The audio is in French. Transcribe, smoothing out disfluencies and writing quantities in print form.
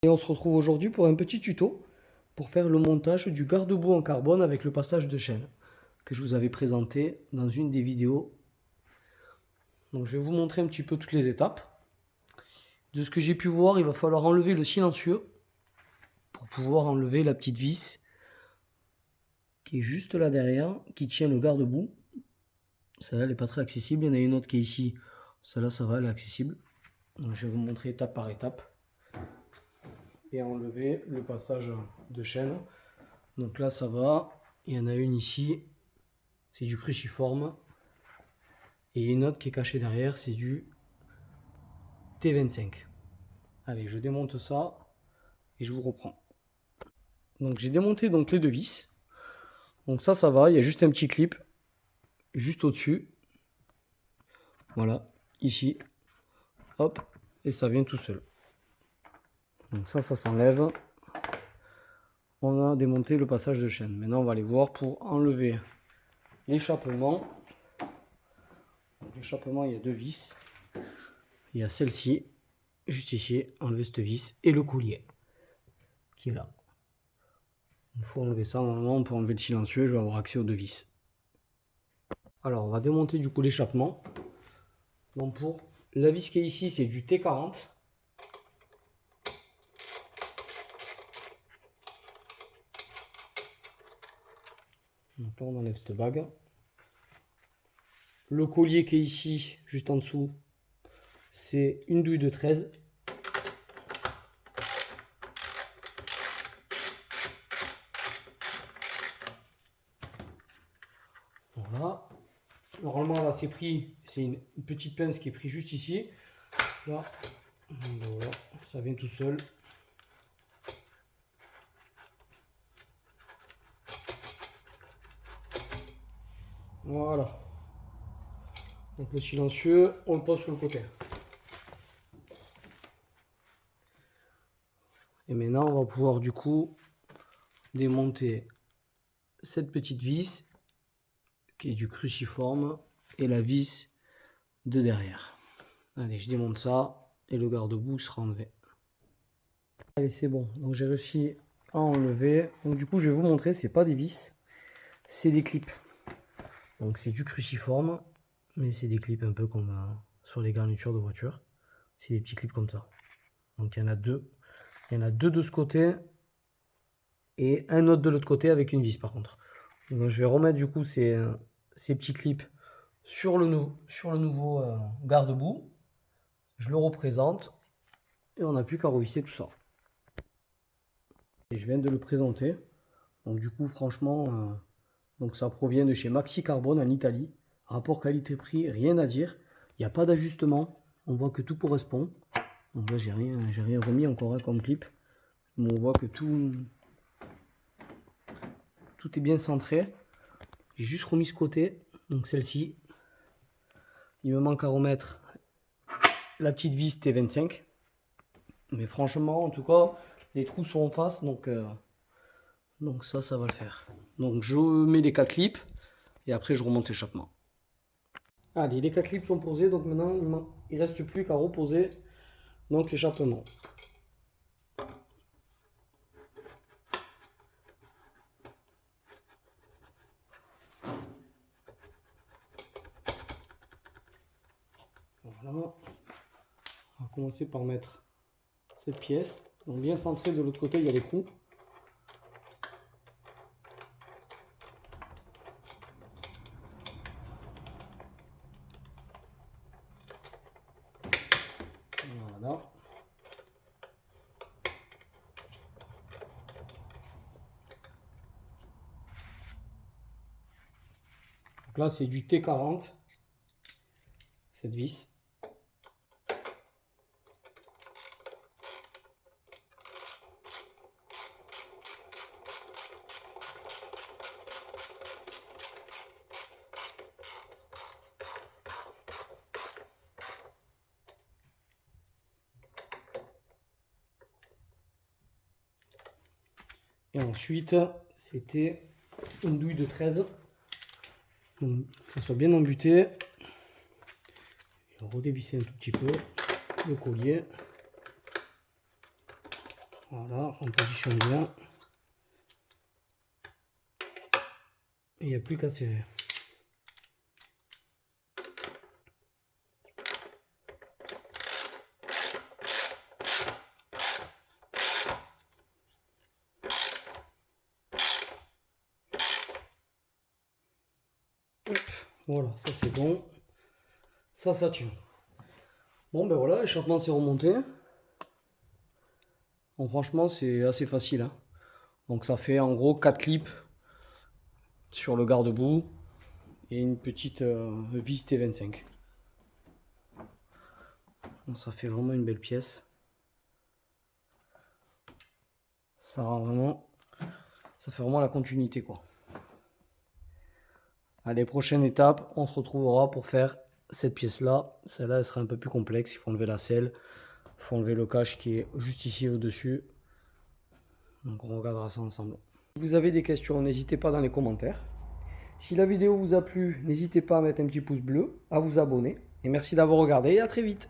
Et on se retrouve aujourd'hui pour un petit tuto pour faire le montage du garde-boue en carbone avec le passage de chaîne que je vous avais présenté dans une des vidéos. Donc je vais vous montrer un petit peu toutes les étapes. De ce que j'ai pu voir, il va falloir enlever le silencieux pour pouvoir enlever la petite vis qui est juste là derrière, qui tient le garde-boue. Celle-là, elle n'est pas très accessible. Il y en a une autre qui est ici. Celle-là, ça va, elle est accessible. Donc je vais vous montrer étape par étape. Et enlever le passage de chaîne. Donc là, ça va. Il y en a une ici, c'est du cruciforme. Et une autre qui est cachée derrière, c'est du T25. Allez, je démonte ça et je vous reprends. Donc j'ai démonté donc les deux vis. Donc ça va, il y a juste un petit clip juste au-dessus. Voilà, ici. Hop, et ça vient tout seul. Donc ça s'enlève. On a démonté le passage de chaîne. Maintenant, on va aller voir pour enlever l'échappement. L'échappement, il y a deux vis. Il y a celle-ci, juste ici, enlever cette vis, et le collier, qui est là. Il faut enlever ça, normalement, pour enlever le silencieux, je vais avoir accès aux deux vis. Alors, on va démonter du coup l'échappement. Donc pour la vis qui est ici, c'est du T40. Donc là, on enlève cette bague. Le collier qui est ici, juste en dessous, c'est une douille de 13. Voilà. Normalement, là, c'est pris, c'est une petite pince qui est prise juste ici. Là, voilà, ça vient tout seul. Voilà. Donc le silencieux, on le pose sur le côté. Et maintenant, on va pouvoir du coup démonter cette petite vis qui est du cruciforme et la vis de derrière. Allez, je démonte ça et le garde-boue sera enlevé. Allez, c'est bon. Donc j'ai réussi à enlever. Donc du coup, je vais vous montrer, c'est pas des vis, c'est des clips. Donc c'est du cruciforme, mais c'est des clips un peu comme sur les garnitures de voiture. C'est des petits clips comme ça. Donc il y en a deux. Il y en a deux de ce côté et un autre de l'autre côté avec une vis par contre. Donc je vais remettre du coup ces petits clips sur le nouveau garde-boue. Je le représente et on n'a plus qu'à revisser tout ça. Et je viens de le présenter. Donc du coup franchement, donc ça provient de chez Maxi Carbone en Italie. Rapport qualité-prix, rien à dire. Il n'y a pas d'ajustement. On voit que tout correspond. Donc là j'ai rien remis encore comme clip. Mais on voit que tout est bien centré. J'ai juste remis ce côté, donc celle-ci. Il me manque à remettre la petite vis T25. Mais franchement, en tout cas, les trous sont en face, donc ça va le faire. Donc je mets les 4 clips et après je remonte l'échappement. Allez, les 4 clips sont posés, donc maintenant il ne reste plus qu'à reposer donc l'échappement. Voilà. On va commencer par mettre cette pièce. Donc bien centré, de l'autre côté il y a les trous. Voilà. Donc là c'est du T40, cette vis. Et ensuite, c'était une douille de 13. Donc, que ça soit bien embuté. Redévisser un tout petit peu le collier. Voilà, on positionne bien. Il n'y a plus qu'à serrer. Hop, voilà, ça c'est bon. Ça tient. Bon ben voilà, l'échappement s'est remonté. Bon, franchement, c'est assez facile, hein. Donc ça fait en gros 4 clips sur le garde-boue et une petite vis T25. Donc ça fait vraiment une belle pièce. Ça fait vraiment la continuité, quoi. Allez, prochaine étape, on se retrouvera pour faire cette pièce-là. Celle-là, elle sera un peu plus complexe. Il faut enlever la selle. Il faut enlever le cache qui est juste ici au-dessus. Donc on regardera ça ensemble. Si vous avez des questions, n'hésitez pas dans les commentaires. Si la vidéo vous a plu, n'hésitez pas à mettre un petit pouce bleu, à vous abonner. Et merci d'avoir regardé et à très vite.